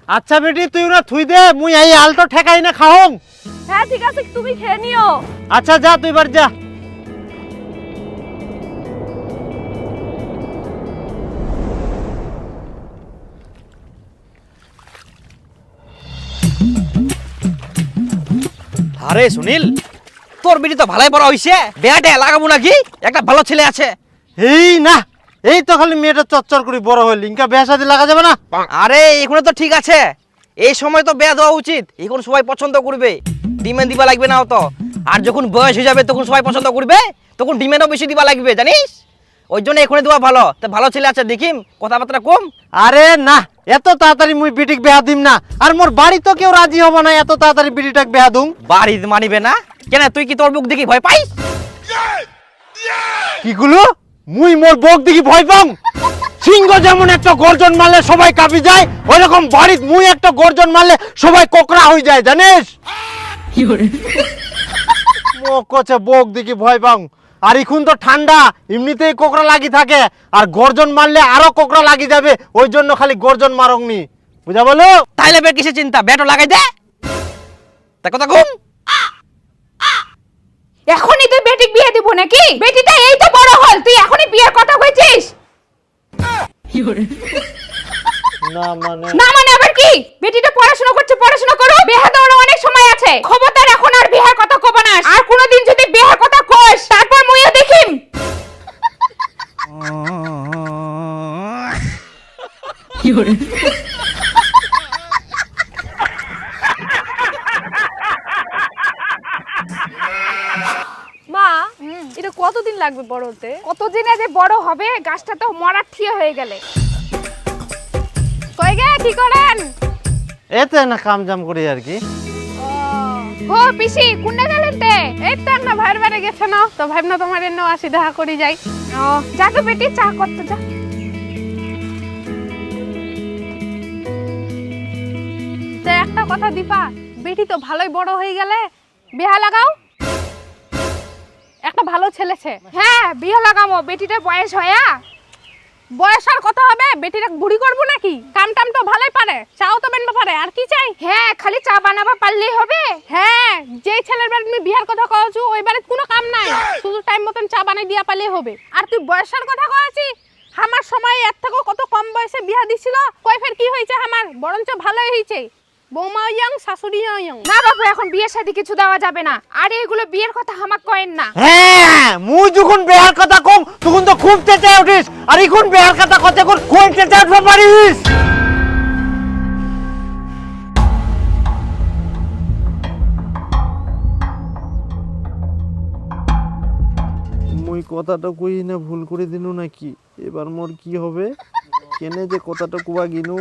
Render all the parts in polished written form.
আচ্ছা বেটি তুই না থুই দে মুই এই আলটো ঠেকাই না খাওং। হ্যাঁ ঠিক আছে, তুমি খেয়ে নিও। আচ্ছা যা তুই বার যা। আরে সুনীল, তোর বিটি তো ভালোই বড় হইছে, বিয়াটা লাগাবো নাকি? একটা ভালো ছেলে আছে। এই না, এই তো খালি মেয়েটা চচ্চর করে বড় হইল, ইনকা বিয়া শাদী লাগা যাবে না? আরে এখন তো ঠিক আছে, এই সময় তো বিয়া দেওয়া উচিত, এখন সবাই পছন্দ করবে, ডিমান্ড দিবা লাগবে না তো। আর যখন বয়স হয়ে যাবে তখন সবাই পছন্দ করবে, তখন ডিমান্ডও বেশি দিবা লাগবে, জানিস? ওই জন্য এখনই দেওয়া ভালো। তো ভালো ছেলে আছে দেখিম, কথাবার্তা কম। আরে না, এত তাড়াতাড়ি মুই বিটিক বিয়া দিম না, আর মোর বাড়ি তো কেউ রাজি হবো না এত তাড়াতাড়ি বিটিটাক বিয়া দুম। বাড়ি মানিবে না কেন? তুই কি তোর মুখ দেখি ভয় পাইস? কি গুলো মুই মোর বউক দেখি ভয় পাম? সিংহ যেমন একটা গর্জন মারলে সবাই কাঁপি যায়, ওইরকম বাড়িত মুই একটা গর্জন মারলে সবাই কোকড়া হয়ে যায়, জানিস? মুখ কচ্ছে বউক দেখি ভয় পাম, আর এখন তো ঠান্ডা, এমনিতেই কোকড়া লাগি থাকে, আর গর্জন মারলে আরো কোকড়া লাগি যাবে, ওই জন্য খালি গর্জন মারংনি, বুঝা বলো? তাইলে বের কিসে চিন্তা, ব্যাটও লাগাই দে। তা কথা কম। এখনই তুই বেটিক বিয়ে দিব নাকি? বেটিটা এই তো বড় হল, তুই এখনই বিয়ের কথা কইছিস? না মানে না মানে আবার কি? বেটিটা পড়াশোনা করছে, পড়াশোনা করো, বিয়ে দেওয়ার অনেক সময় আছে। খবরদার এখন আর বিয়ের কথা কব না, আর কোনোদিন যদি বিয়ের কথা কইস তারপর মুইও দেখিম। মা, এটা কতদিন লাগবে বড় হতে? কতদিনে যে বড় হবে, গাছটা তো মরার ঠিয়া হয়ে গেলে। কই গে কি করেন? এতে না কাম জাম করি আর কি। ও পিসি কোনে গেলেন তে? এই তো না ভাইয়ের বাড়ি গেছে না, তো ভাবনা তোমার এন্ন আসি দেখা করি যাই। ও যা তো বেটি, চা করতে যা। তে একটা কথা দীপা, বেটি তো ভালোই বড় হয়ে গেলে, বিয়া লাগাও। একটা ভালো ছেলেছে। হ্যাঁ বিয়ে লাগামো, বেটিটার বয়স হয়া। বয়স আর কত হবে? বেটিটা বুড়ি করবো নাকি? কাম টাম তো ভালোই পারে, চাও তো বানাতে পারে, আর কি চাই? হ্যাঁ খালি চা বানাবা পারলেই হবে। হ্যাঁ যেই ছেলের বাড়ি তুমি বিয়ার কথা কওছো ওই বাড়িতে কোনো কাম নাই, শুধু টাইম মতন চা বানাই দিয়া পারলেই হবে। আর তুই বয়সের কথা কওছি, আমার সময় এর থেকেও কত কম বয়সে বিয়া দিছিল, কই ফের কি হয়েছে আমার? বরঞ্চ ভালোই হয়েছে, বৌমা ইয়াং, শাশুড়ি ইয়াং। না বাবু, এখন বিয়ের সাথে কিছু দেওয়া যাবে না, আর এগুলো বিয়ের কথা হামাক কয়েন না। হ্যাঁ মুই যখন বিয়ার কথা কম তখন তো খুব চেঁচাই উঠিস, আর এখন বিয়ার কথা কত কোন কোন চেঁচাই উঠতে পারিস? মুই কথাটা কই না ভুল করে দিনু নাকি? এবার মোর কি হবে? কেনে যে কথাটা কুয়া গিনু?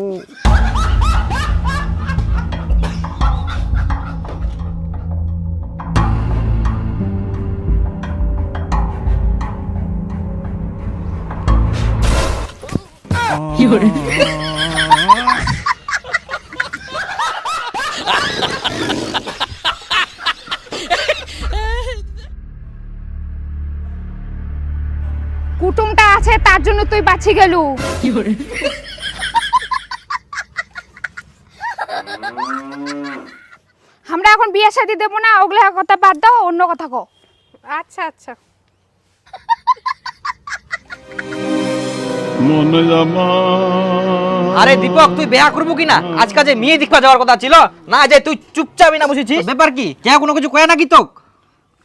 কুটুমটা আছে তার জন্য তুই বাঁচি গেলু। আমরা এখন বিয়ে শাদী দেবো না, ওগুলা কথা বাদ দাও, অন্য কথা কও। আচ্ছা আচ্ছা। আরে দীপক, তুই বিয়া করবো কিনা? আজকাল যে মেয়ে দেখবা যাওয়ার কথা ছিল না, যে তুই চুপচাপ না বুঝেছিস ব্যাপার কি? কেউ কোনো কিছু কয় নাকি তোক?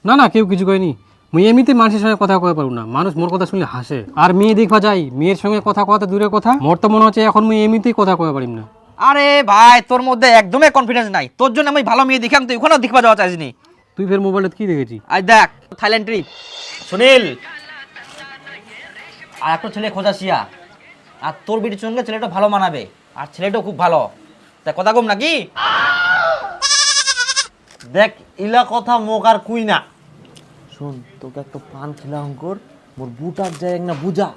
না না, কেউ কিছু কয়নি। মুই এমনিতে মানুষের সঙ্গে কথা কয়ে পারবো না, মানুষ মোর কথা শুনলে হাসে। আর মেয়ে দেখবা যাই, মেয়ের সঙ্গে কথা কথা দূরের কথা, মোর তো মনে হচ্ছে এখন মুই এমনিতেই কথা কয়ে পারিম না। আরে ভাই, তোর মধ্যে একদমই কনফিডেন্স নাই, তোর জন্য আমি ভালো মেয়ে দেখাম, তুই ওখানেও দেখবা যাওয়া চাইছিনি। তুই ফের মোবাইলে কি দেখেছি? আজ দেখ থাইল্যান্ড ট্রিপ। সুনীল, আর একটা ছেলে খোঁজাছিয়া, আর তোর বিটির সঙ্গে ছেলেটা ভালো মানাবে, আর ছেলেটাও খুব ভালো। তা কথা কম নাকি? দেখ ইলা কথা মোক আর কুই না। শোন, তোকে একটা পান খিলা অঙ্কর, মোর বুটাক যায় না বুঝা।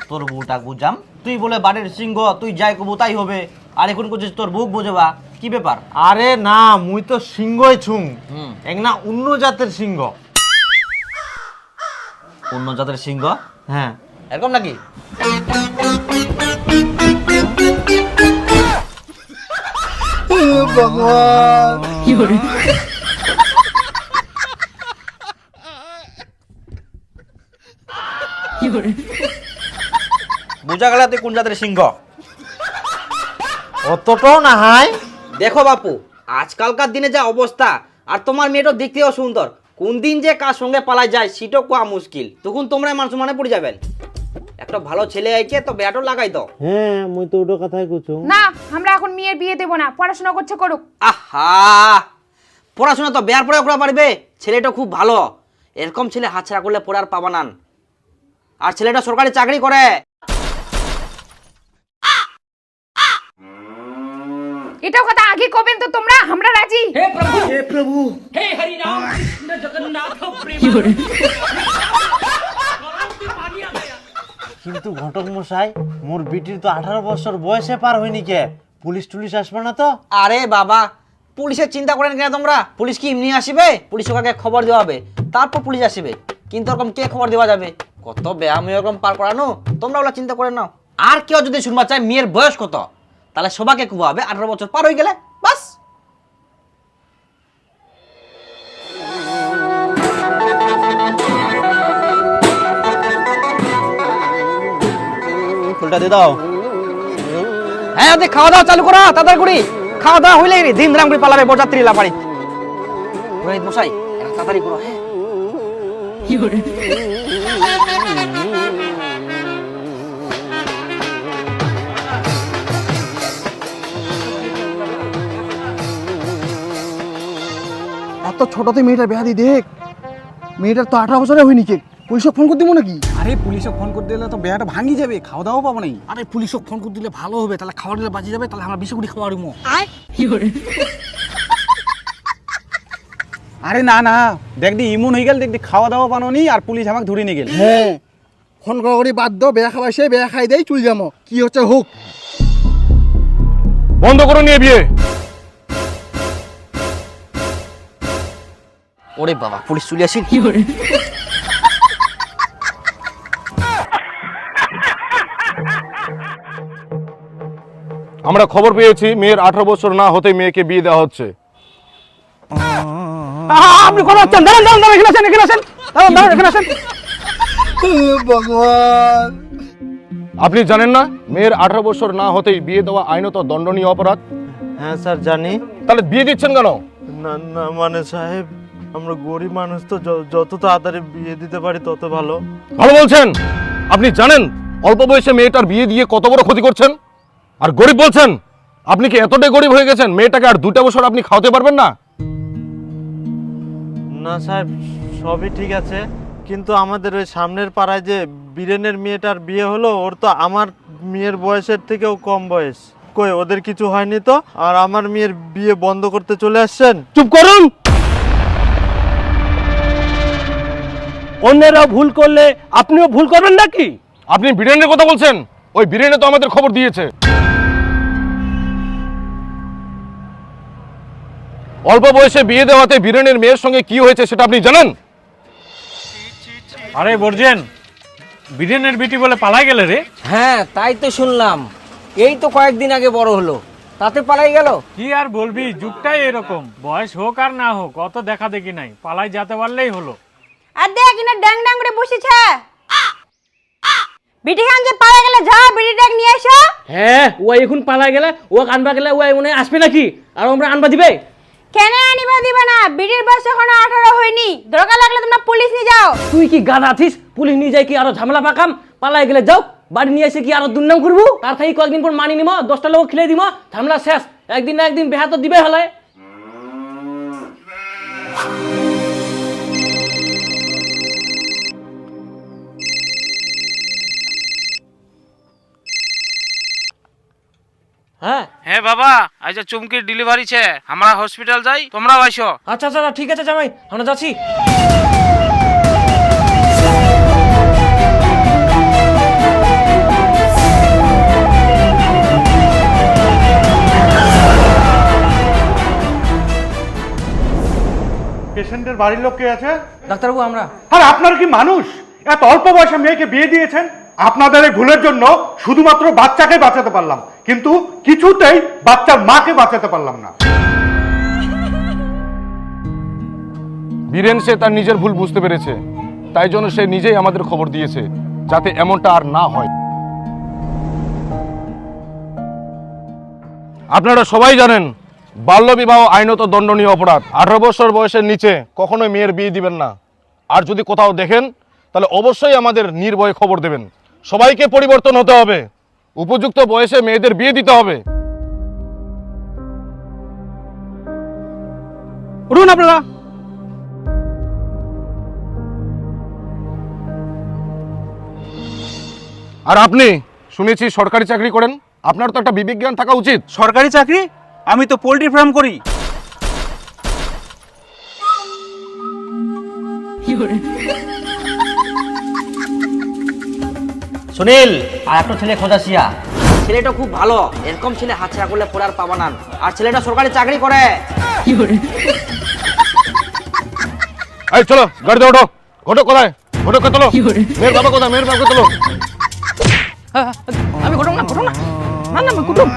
তোর বউটা বুঝাম, তুই বলে বাড়ির সিংহ, তুই যাই কবু তাই হবে, আর এখন করছিস তোর বুক বোঝবা, কি ব্যাপার? আরে না, মুই তো সিংহই ছুং, এক না অন্য জাতের সিংহ। অন্য জাতের সিংহ? হ্যাঁ এরকম নাকি? বোঝা গেল তুই কোন জাতের সিংহ। অতটাও না হাই। দেখো বাপু, আজকালকার দিনে যা অবস্থা, আর তোমার মেয়েটা দেখতেও সুন্দর, কোন দিন যে কার সঙ্গে পালা যায় সেটাও কোয়া মুশকিল। তখন তোমরা মানুষ মানে পড়ে যাবেন। একটা ভালো ছেলে আইকে তো ব্যাটও লাগাই দাও। হ্যাঁ মুই তো ওটা কথাই কইছো। না, আমরা এখন মেয়ের বিয়ে দেব না, পড়াশোনা করছে করুক। আহা, পড়াশোনা তো বেয়ার পরে করা পারবে। ছেলেটা খুব ভালো, এরকম ছেলে হাতছাড়া করলে পড়ার পাবা নান। আর ছেলেটা সরকারি চাকরি করে। এটাও কথা আগে কবেন তো তোমরা, আমরা রাজি। কিন্তু ঘটক মশাই, মোর বিটির তো 18 বছর বয়সে পার হয়নি কে, পুলিশ টুলিশ আসবে না তো? আরে বাবা, পুলিশের চিন্তা করেন কেন তোমরা? পুলিশ কি এমনি আসবে? পুলিশ ওকে খবর দেওয়া হবে, তারপর পুলিশ আসবে। কিন্তু এরকম কে খবর দেওয়া যাবে? কত ব্যায়াম এরকম পার করানো, তোমরা ওগুলো চিন্তা করে নাও। আর কেউ যদি শুনবা চায় মেয়ের বয়স কত, তাহলে সবাইকে কুবাবে 18 বছর পার হয়ে গেলে বাস। ফুলটা দিয়ে দাও। হ্যাঁ, ওদের খাওয়া দাওয়া চালু করা তাড়াতাড়ি করি। খাওয়া দাওয়া হইলে দিন রাম করে পালাবে বরযাত্রী লাপাড়ি। পুরোহিত মশাই, এটা তাড়াতাড়ি করো। হ্যাঁ, এত ছোটতে মেয়েটার বেহাদি দেখ, মেয়েটার তো 18 বছরে হয়নি কে, পুলিশক ফোন করে দিব নাকি? আরে পুলিশক ফোন করে দিলে তো বেড়াটা ভাঙি যাবে, খাওয়া দাওয়া পাবো নাই। আরে পুলিশক ফোন করে দিলে ভালো হবে, তাহলে খাওয়া দিলে বাঁচি যাবে, তাহলে আমরা 20 কোটি খাওয়া দিমো। আরে না না, দেখদি ইমন হয়ে গেল, দেখদি খাওয়া দাওয়া পানো নি, আর পুলিশ আমাকে ধরে নিয়ে গেল। হ্যাঁ, ফোন করি বাদ দাও, বেয়া খাবার সে বেয়া খাই দেয়, চুল যাবো, কি হচ্ছে হোক। বন্ধ করো নিয়ে বিয়ে। ওরে বাবা, পুলিশ চলে আসি। আমরা খবর পেয়েছি মেয়ের 18 বছর না হতে মেয়েকে বিয়ে দেওয়া হচ্ছে। আপনি কোন আছেন? দাঁড়ান দাঁড়ান দাঁড়ান, এখানে আসেন, এখানে আসেন, দাঁড়ান দাঁড়ান, এখানে আসেন। ভগবান, আপনি জানেন না মেয়ের 18 বছর না হতেই বিয়ে দেওয়া আইনত দণ্ডনীয় অপরাধ? হ্যাঁ স্যার জানি। তাহলে বিয়ে দিচ্ছেন কেন? না না মানে সাহেব, আমরা গরিব মানুষ তো, যত তাড়াতাড়ি বিয়ে দিতে পারি তত ভালো। ভালো বলছেন? আপনি জানেন অল্প বয়সে মেয়েটার বিয়ে দিয়ে কত বড় ক্ষতি করছেন? আর গরিব বলছেন? আপনি কি এতটাই গরিব হয়ে গেছেন মেয়েটাকে আর 2টা বছর আপনি খাওয়াতে পারবেন না? না সাহেব, সবই ঠিক আছে, কিন্তু আমাদের ওই সামনের পাড়ায় যে বীরেনের মেয়েটার বিয়ে হলো, ওর তো আমার মেয়ের বয়সের থেকেও কম বয়স। কই ওদের কিছু হয়নি তো, আর আমার মেয়ের বিয়ে বন্ধ করতে চলে আসছেন? চুপ করুন। অন্যেরা ভুল করলে আপনিও ভুল করবেন নাকি? আপনি বীরেনের কথা বলছেন? ওই বীরেনে তো আমাদের খবর দিয়েছে। অল্প বয়সে বিয়ে দেওয়াতে বীরেনের মেয়ের সঙ্গে কি হয়েছে সেটা আপনি জানেন? আরে বর্জেন, বীরেনের বিটি বলে পালাই গেলে রে। হ্যাঁ, তাই তো শুনলাম। এই তো কয়েকদিন আগে বড় হলো, তাতে পালাই গেল। কি আর বলবি, যুগটাই এরকম, বয়স হোক আর না হোক, অত দেখা দেখি নাই, পালাই যেতে পারলেই হলো। আর দেখ না ড্যাং ড্যাং করে বসেছে। বিটি খান যে পালা গেলে, যা বিটি ড্যাং নিয়ে এসো। হ্যাঁ, ও এখন পালা গেলে, ও আনবা গেলে ও মনে হয় আসবে নাকি? আর আমরা আনবা দিবে? কেন আনিবা দিবে না? বিটির বয়স এখনো 18 হয়নি, দরকার লাগলে তোমরা পুলিশ নিয়ে যাও। তুই কি গাধা আছিস? পুলিশ নিয়ে যায় কি আরো ঝামেলা পাকাম? পালাই গেলে যাও, বাড়ি নিয়ে এসে কি আরো দুর্নাম করবো? তার থেকে কয়েকদিন পর মানি নিব, 10টা লোক খেলে দিব, ঝামেলা শেষ। একদিন না একদিন বেহা তো দিবে হলে। হ্যাঁ হ্যাঁ বাবা, আজ চুমকির ডেলিভারি ছে, আমরা হসপিটাল যাই, তোমরাও আইসো। আচ্ছা আচ্ছা ঠিক আছে জামাই, আমরা যাচ্ছি। পেশেন্টের বাড়ির লোক কে আছে? ডাক্তারবাবু আমরা। আর আপনার কি মানুষ? এত অল্প বয়সে মেয়েকে বিয়ে দিয়েছেন। আপনাদের এই ভুলের জন্য শুধুমাত্র বাচ্চাকে বাঁচাতে পারলাম, কিন্তু কিছুতেই বাচ্চার মাকে বাঁচাতে পারলাম না। বীরেন সে তার নিজের ভুল বুঝতে পেরেছে, তাই জন্য সে নিজেই আমাদের খবর দিয়েছে যাতে এমনটা আর না হয়। আপনারা সবাই জানেন বাল্যবিবাহ আইনত দণ্ডনীয় অপরাধ। 18 বছর বয়সের নিচে কখনোই মেয়ের বিয়ে দিবেন না। আর যদি কোথাও দেখেন তাহলে অবশ্যই আমাদের নির্ভয়ে খবর দেবেন। সবাইকে পরিবর্তন হতে হবে, উপযুক্ত বয়সে মেয়েদের বিয়ে দিতে হবে। উঠুন আপনারা। আর আপনি শুনেছি সরকারি চাকরি করেন, আপনার তো একটা বিবেক জ্ঞান থাকা উচিত। সরকারি চাকরি? আমি তো পোল্ট্রি ফার্ম করি। সুনীল, আর একটা ছেলে খোঁজাছিয়া। ছেলেটা খুব ভালো, এরকম ছেলে হাতছাড়া করলে পরে আর পাবা না। আর ছেলেটা সরকারি চাকরি করে। এই চলো গাড়িতে ওঠো। ঘটক কোথায়? ঘটককে তোলো। মেয়ের বাবা কোথায়? মেয়ের বাবাকে তোলো। আমি ঘটক না, ঘটক না, না না, আমি কুটুম।